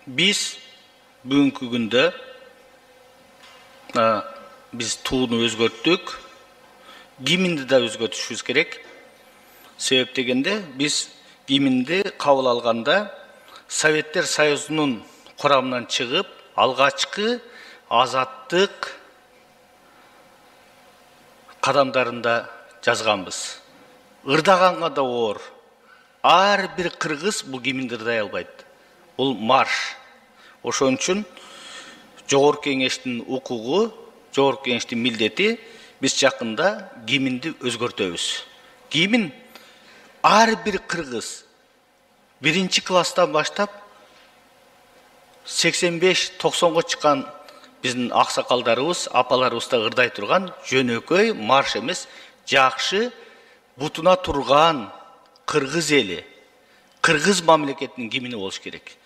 Biz бүгүнкү күндө biz тууну өзгөрттүк, гимнди да өзгөртүшүбүз керек. Себеп дегенде biz гимнди кабыл алганда Советтер Союзунун курамынан чыгып, алгачкы азаттык кадамдарында жазганбыз. Ырдаганга да оор. Ар бир кыргыз бул гимнди ырдай албайт. Бул марш. Ошон үчүн Жогорку Кеңештин укугу, Жогорку Кеңештин милдети биз жакында гимнди өзгөртөбүз. Гимн ар бир кыргыз биринчи класстан баштап 85-90го чыккан биздин аксакалдарыбыз, апаларыбыз да ырдай турган жөнөкөй марш эмес, жакшы бутуна турган кыргыз эли, кыргыз мамлекетинин гимни болуш керек.